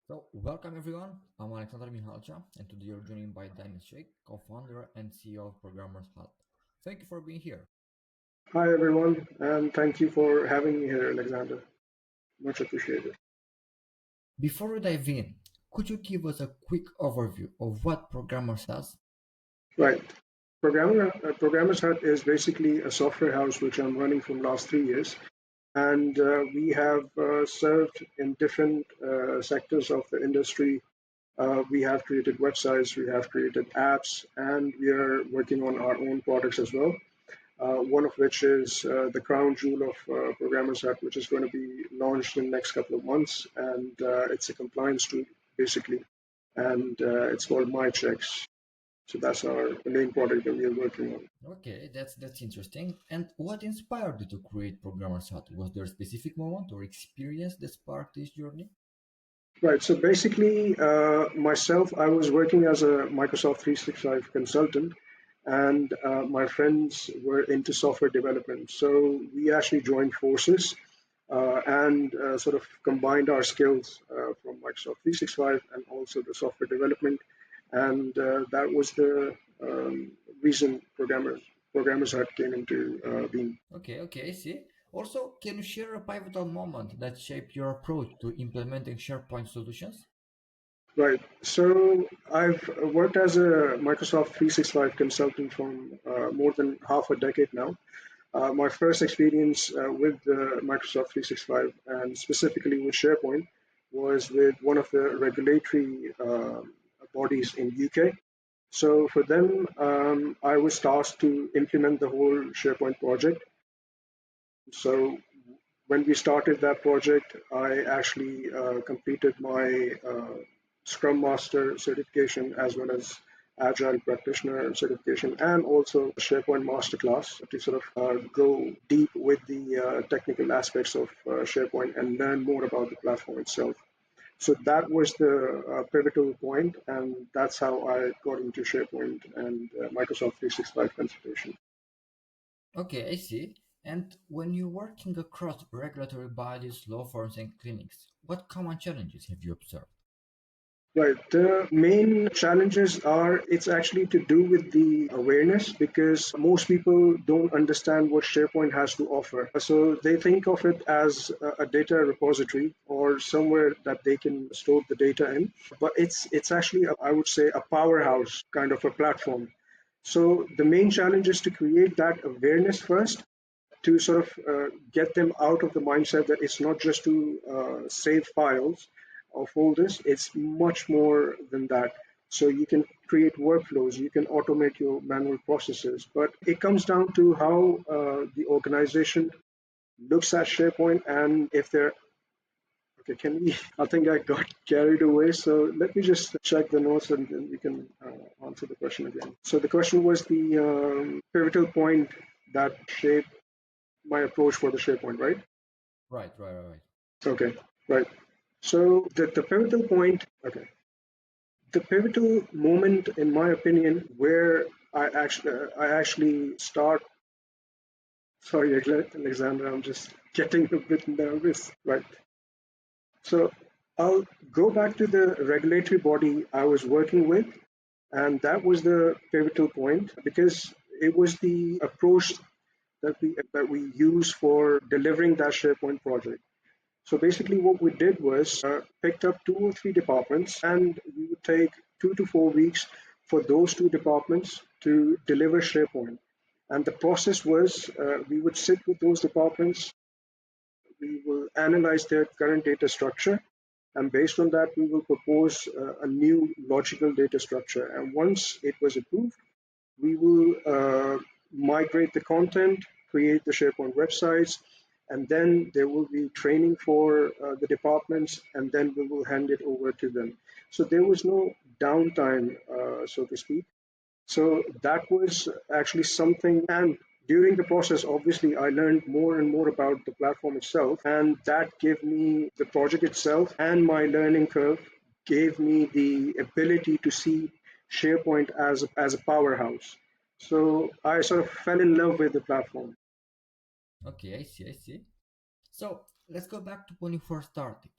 So, welcome everyone. I'm Alexander Mihalcea, and today you're joined by Danish Sheikh, co-founder and CEO of Programmers Hut. Thank you for being here. Hi, everyone, and thank you for having me here, Alexander. Much appreciated. Before we dive in, could you give us a quick overview of what Programmers does? Right. Programmers Hut is basically a software house which I'm running from last 3 years, and we have served in different sectors of the industry. We have created websites, we have created apps, and we are working on our own products as well. One of which is the crown jewel of Programmers Hut, which is going to be launched in the next couple of months. And it's a compliance tool, basically. And it's called My Checks. So that's our main product that we are working on. Okay, that's interesting. And what inspired you to create Programmers Hut? Was there a specific moment or experience that sparked this journey? Right. So basically, myself, I was working as a Microsoft 365 consultant, and my friends were into software development. So we actually joined forces and sort of combined our skills from Microsoft 365 and also the software development. And that was the reason Programmers Hut came into being. Okay, I see. Also, can you share a pivotal moment that shaped your approach to implementing SharePoint solutions? Right. So I've worked as a Microsoft 365 consultant from more than half a decade now. My first experience with Microsoft 365 and specifically with SharePoint was with one of the regulatory bodies in UK. So for them, I was tasked to implement the whole SharePoint project. So when we started that project, I actually completed my Scrum Master certification as well as Agile Practitioner certification and also SharePoint Masterclass to sort of go deep with the technical aspects of SharePoint and learn more about the platform itself. So that was the pivotal point, and that's how I got into SharePoint and Microsoft 365 consultation. Okay, I see. And when you're working across regulatory bodies, law firms, and clinics, what common challenges have you observed? Right. The main challenges are it's actually to do with the awareness because most people don't understand what SharePoint has to offer. So they think of it as a data repository or somewhere that they can store the data in. But it's actually, I would say, a powerhouse kind of a platform. So the main challenge is to create that awareness first to sort of get them out of the mindset that it's not just to save files or folders, it's much more than that. So you can create workflows, you can automate your manual processes, but it comes down to how the organization looks at SharePoint and if they're okay. Can we? I think I got carried away. So let me just check the notes and then we can answer the question again. So the question was the pivotal point that shaped my approach for the SharePoint, right? Right. Okay, right. So the pivotal point, okay, the pivotal moment, in my opinion, where I actually start. Sorry, Alexander, I'm just getting a bit nervous. Right. So I'll go back to the regulatory body I was working with, and that was the pivotal point because it was the approach that we use for delivering that SharePoint project. So basically, what we did was picked up 2 or 3 departments, and we would take 2 to 4 weeks for those 2 departments to deliver SharePoint. And the process was we would sit with those departments, we will analyze their current data structure, and based on that, we will propose a new logical data structure. And once it was approved, we will migrate the content, create the SharePoint websites, and then there will be training for the departments, and then we will hand it over to them. So there was no downtime, so to speak. So that was actually something. And during the process, obviously, I learned more and more about the platform itself, and that gave me the project itself and my learning curve gave me the ability to see SharePoint as a powerhouse. So I sort of fell in love with the platform. Okay, I see. So let's go back to when you first started.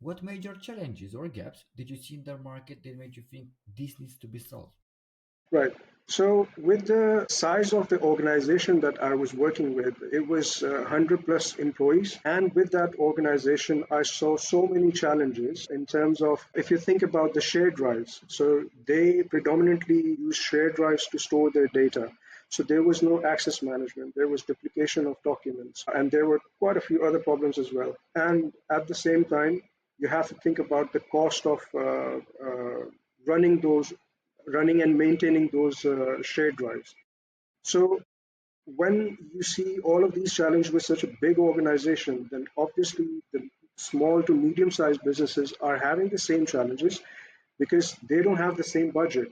What major challenges or gaps did you see in the market that made you think this needs to be solved? Right. So, with the size of the organization that I was working with, it was 100 plus employees. And with that organization, I saw so many challenges in terms of, if you think about the shared drives, so they predominantly use shared drives to store their data. So, there was no access management, there was duplication of documents, and there were quite a few other problems as well. And at the same time, you have to think about the cost of running those running and maintaining those shared drives. So when you see all of these challenges with such a big organization, then obviously the small to medium sized businesses are having the same challenges because they don't have the same budget.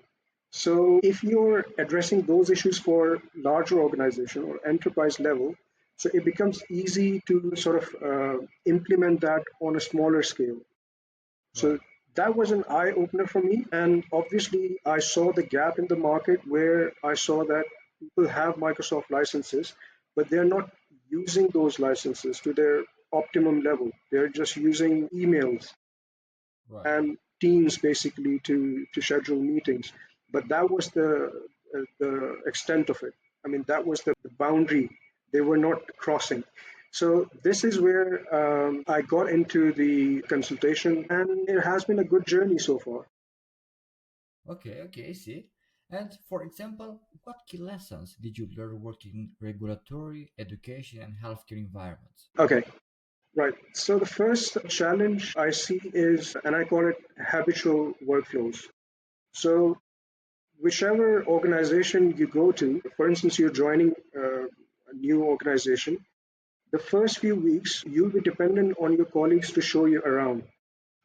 So if you're addressing those issues for larger organization or enterprise level, so it becomes easy to sort of implement that on a smaller scale. So Right. that was an eye opener for me. And obviously, I saw the gap in the market where I saw that people have Microsoft licenses, but they're not using those licenses to their optimum level. They're just using emails Right. and Teams basically to schedule meetings. But that was the extent of it. I mean, that was the boundary they were not crossing. So this is where I got into the consultation, and it has been a good journey so far. Okay, okay, I see. And for example, what key lessons did you learn working in regulatory, education, and healthcare environments? Okay, right. So the first challenge I see is, and I call it habitual workflows. So whichever organization you go to, for instance, you're joining a new organization, the first few weeks, you'll be dependent on your colleagues to show you around,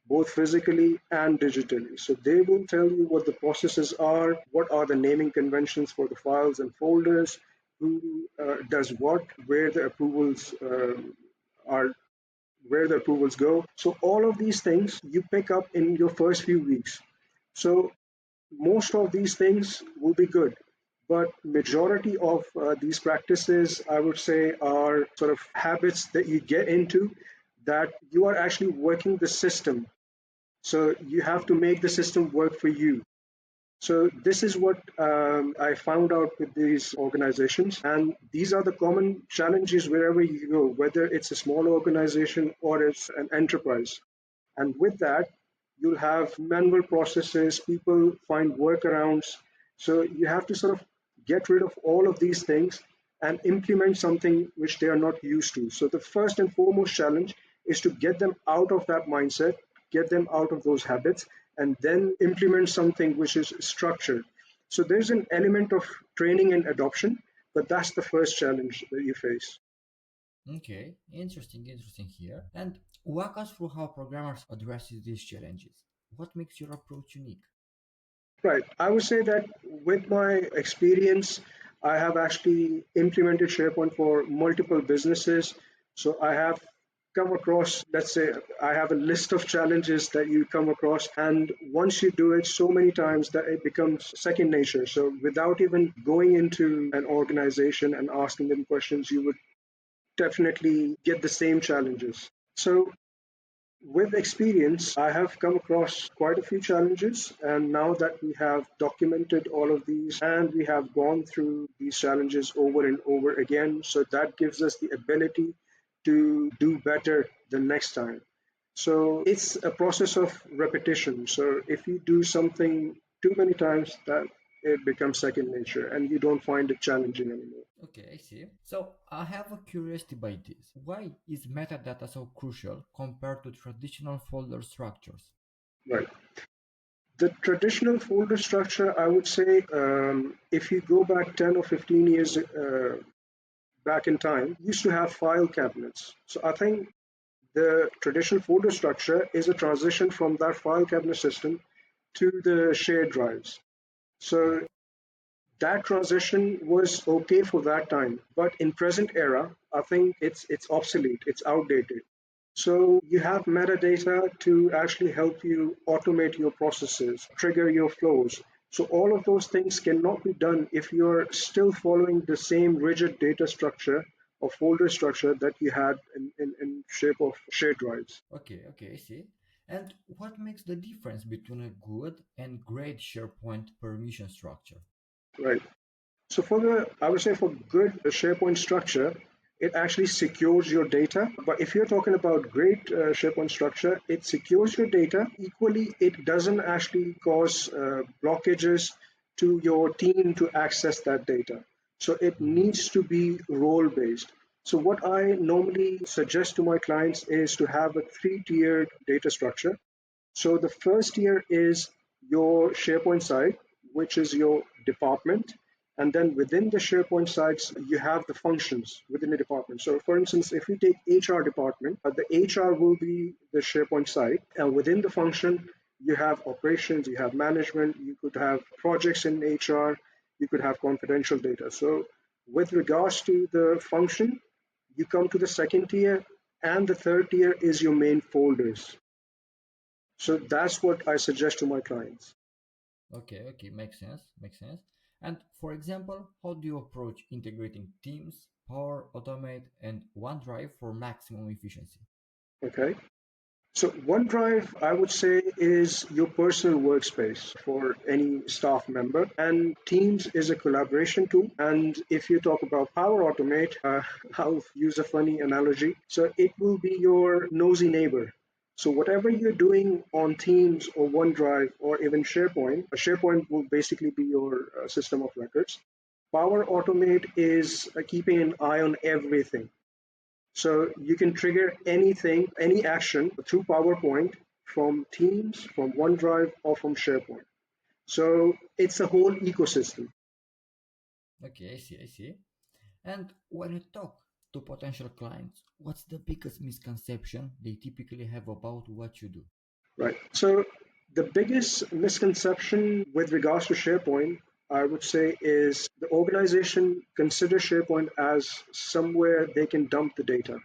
both physically and digitally. So they will tell you what the processes are, what are the naming conventions for the files and folders, who does what, are, where the approvals go. So all of these things you pick up in your first few weeks. So most of these things will be good, but majority of these practices I would say are sort of habits that you get into, that you are actually working the system, so you have to make the system work for you. So this is what I found out with these organizations, and these are the common challenges wherever you go, whether it's a small organization or it's an enterprise. And with that, you'll have manual processes, people find workarounds. So you have to sort of get rid of all of these things and implement something which they are not used to. So the first and foremost challenge is to get them out of that mindset, get them out of those habits, and then implement something which is structured. So there's an element of training and adoption, but that's the first challenge that you face. Okay, interesting, interesting here. And walk us through how programmers addresses these challenges. What makes your approach unique? Right. I would say that with my experience, I have actually implemented SharePoint for multiple businesses. So I have come across, let's say, I have a list of challenges that you come across. And once you do it so many times that it becomes second nature. So without even going into an organization and asking them questions, you would definitely get the same challenges. So with experience, I have come across quite a few challenges, and now that we have documented all of these and we have gone through these challenges over and over again, so that gives us the ability to do better the next time. So it's a process of repetition. So if you do something too many times, that it becomes second nature and you don't find it challenging anymore. Okay, I see. So I have a curiosity by this. Why is metadata so crucial compared to traditional folder structures? Right. The traditional folder structure, I would say, if you go back 10 or 15 years back in time, used to have file cabinets. So I think the traditional folder structure is a transition from that file cabinet system to the shared drives. So Right. that transition was okay for that time, but in present era, I think it's obsolete, it's outdated. So you have metadata to actually help you automate your processes, trigger your flows. So all of those things cannot be done if you're still following the same rigid data structure or folder structure that you had in shape of shared drives. Okay, okay, I see. And what makes the difference between a good and great SharePoint permission structure? Right. So I would say for good SharePoint structure, it actually secures your data. But if you're talking about great SharePoint structure, it secures your data. Equally, it doesn't actually cause blockages to your team to access that data. So it Mhm. needs to be role based. So what I normally suggest to my clients is to have a three-tiered data structure. So the first tier is your SharePoint site, which is your department. And then within the SharePoint sites, you have the functions within the department. So for instance, if we take HR department, the HR will be the SharePoint site. And within the function, you have operations, you have management, you could have projects in HR, you could have confidential data. So with regards to the function, you come to the second tier, and the third tier is your main folders. So that's what I suggest to my clients. Okay, okay, makes sense, makes sense. And for example, how do you approach integrating Teams, Power Automate, and OneDrive for maximum efficiency? Okay. So OneDrive, I would say, is your personal workspace for any staff member, and Teams is a collaboration tool. And if you talk about Power Automate, I'll use a funny analogy. So it will be your nosy neighbor. So whatever you're doing on Teams or OneDrive or even SharePoint, SharePoint will basically be your system of records. Power Automate is keeping an eye on everything. So you can trigger anything, any action through PowerPoint from Teams, from OneDrive, or from SharePoint. So it's a whole ecosystem. Okay, I see, I see. And when you talk to potential clients, what's the biggest misconception they typically have about what you do? Right. So the biggest misconception with regards to SharePoint, I would say, is the organization considers SharePoint as somewhere they can dump the data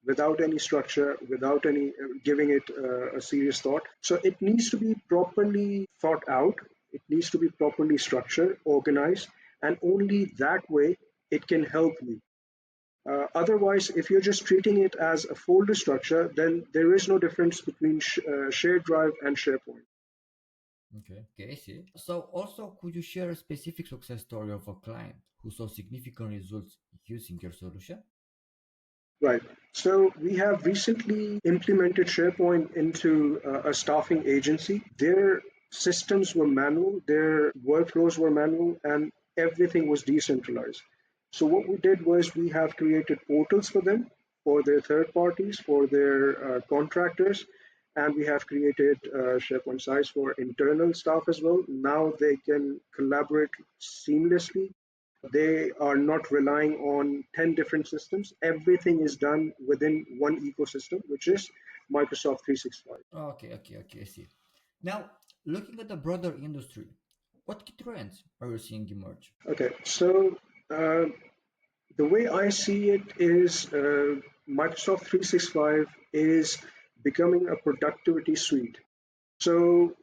without any structure, without any giving it a serious thought. So it needs to be properly thought out. It needs to be properly structured, organized, and only that way it can help you. Otherwise, if you're just treating it as a folder structure, then there is no difference between shared drive and SharePoint. Okay, okay, I see. So also, could you share a specific success story of a client who saw significant results using your solution? Right. So we have recently implemented SharePoint into a staffing agency. Their systems were manual, their workflows were manual, and everything was decentralized. So what we did was we have created portals for them, for their third parties, for their contractors, and we have created SharePoint sites for internal staff as well. Now they can collaborate seamlessly. They are not relying on 10 different systems. Everything is done within one ecosystem, which is Microsoft 365. Okay, okay, okay, I see. Now, looking at the broader industry, what key trends are you seeing emerge? Okay, so uh, the way I see it is Microsoft 365 is becoming a productivity suite. So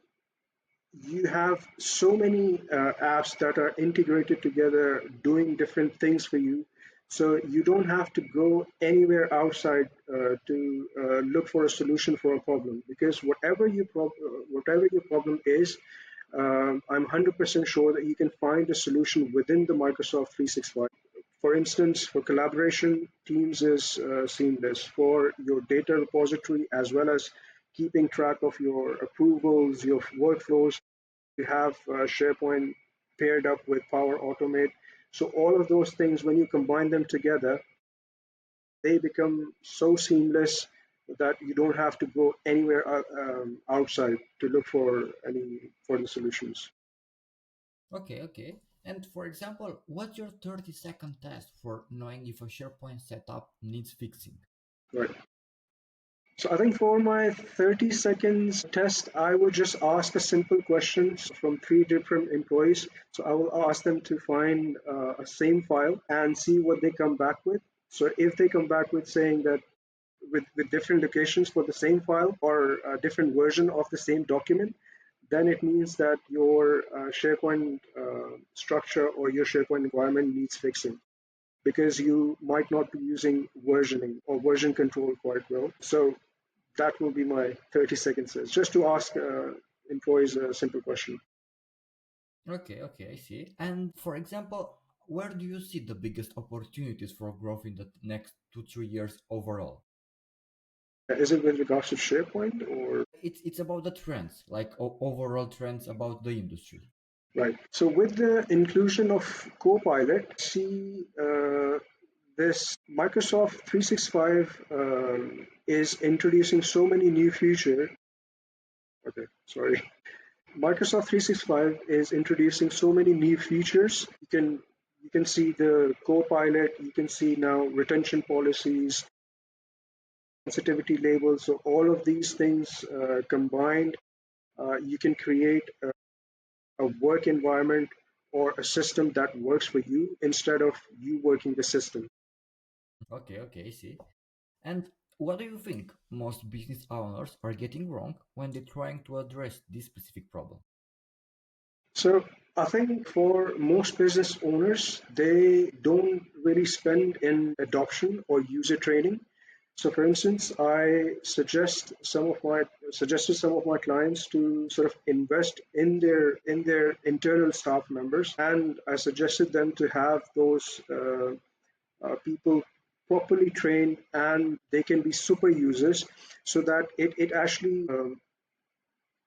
you have so many apps that are integrated together doing different things for you, so you don't have to go anywhere outside to look for a solution for a problem, because whatever your problem is, I'm 100% sure that you can find a solution within the Microsoft 365. For instance, for collaboration, Teams is seamless. For your data repository, as well as keeping track of your approvals, your workflows, you have SharePoint paired up with Power Automate. So all of those things, when you combine them together, they become so seamless that you don't have to go anywhere outside to look for any further solutions. Okay, okay. And for example, what's your 30-second test for knowing if a SharePoint setup needs fixing? Right. So I think for my 30 seconds test, I would just ask a simple questions from three different employees. So I will ask them to find a same file and see what they come back with. So if they come back with saying that with different locations for the same file or a different version of the same document, then it means that your SharePoint structure or your SharePoint environment needs fixing, because you might not be using versioning or version control quite well. So That will be my 30 seconds, just to ask employees a simple question. Okay, okay, I see. And for example, where do you see the biggest opportunities for growth in the next 2 3 years overall? Is it with regards to SharePoint or It's about the trends, like overall trends about the industry. right? So with the inclusion of Copilot, see this Microsoft 365 is introducing so many new features. Okay, sorry. Microsoft 365 is introducing so many new features. You can see the Copilot. You can see now retention policies, sensitivity labels. So all of these things combined, you can create a work environment or a system that works for you instead of you working the system. Okay, okay, I see. And what do you think most business owners are getting wrong when they're trying to address this specific problem? So I think for most business owners, they don't really spend in adoption or user training. So, for instance, I suggested some of my clients to sort of invest in their internal staff members, and I suggested them to have those people properly trained and they can be super users, so that it actually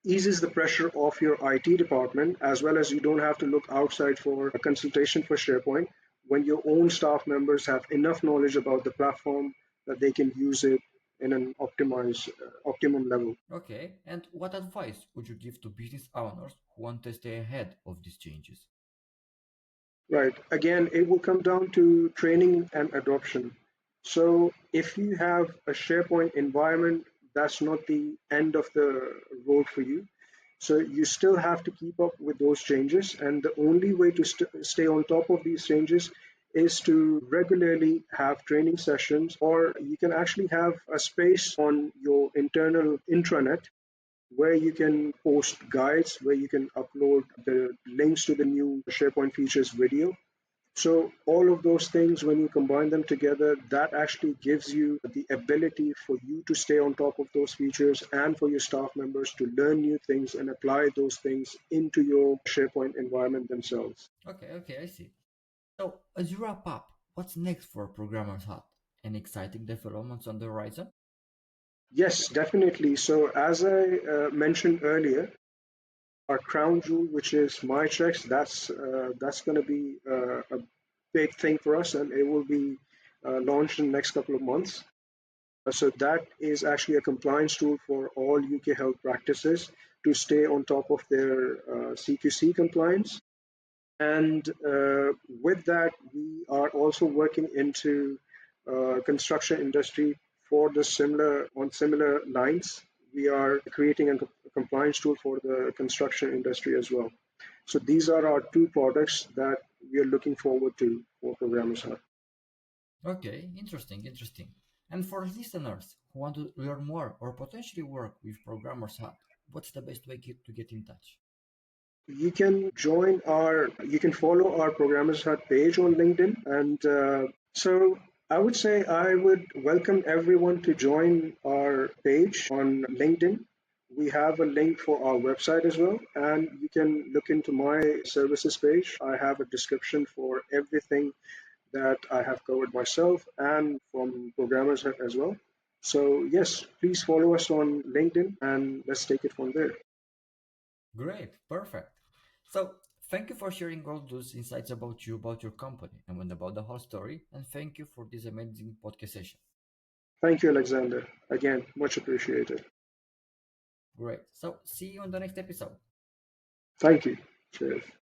eases the pressure of your IT department, as well as you don't have to look outside for a consultation for SharePoint when your own staff members have enough knowledge about the platform that they can use it in an optimum level. Okay, and what advice would you give to business owners who want to stay ahead of these changes? Right. Again, it will come down to training and adoption. So if you have a SharePoint environment, that's not the end of the road for you. So you still have to keep up with those changes, and the only way to stay on top of these changes is to regularly have training sessions, or you can actually have a space on your internal intranet where you can post guides, where you can upload the links to the new SharePoint features video. So all of those things, when you combine them together, that actually gives you the ability for you to stay on top of those features and for your staff members to learn new things and apply those things into your SharePoint environment themselves. Okay, okay, I see. So, as you wrap up, what's next for Programmer's Hut? Any exciting developments on the horizon? Yes, definitely. So as I mentioned earlier, our crown jewel, which is my checks, that's going to be a big thing for us, and it will be launched in the next couple of months. So that is actually a compliance tool for all UK health practices to stay on top of their CQC compliance. And with that, we are also working into construction industry for the similar lines. We are creating a compliance tool for the construction industry as well. So these are our two products that we are looking forward to for Programmers Hub. Okay, interesting, interesting. And for listeners who want to learn more or potentially work with Programmer's Hut, what's the best way to get in touch? You can follow our Programmers Hut page on LinkedIn. And so I would say I would welcome everyone to join our page on LinkedIn. We have a link for our website as well, and you can look into my services page. I have a description for everything that I have covered myself and from Programmers Hut as well. So, yes, please follow us on LinkedIn and let's take it from there. Great, perfect. So, thank you for sharing all those insights about you, about your company, and about the whole story. And thank you for this amazing podcast session. Thank you, Alexander. Again, much appreciated. Great. So, see you on the next episode. Thank you. Cheers.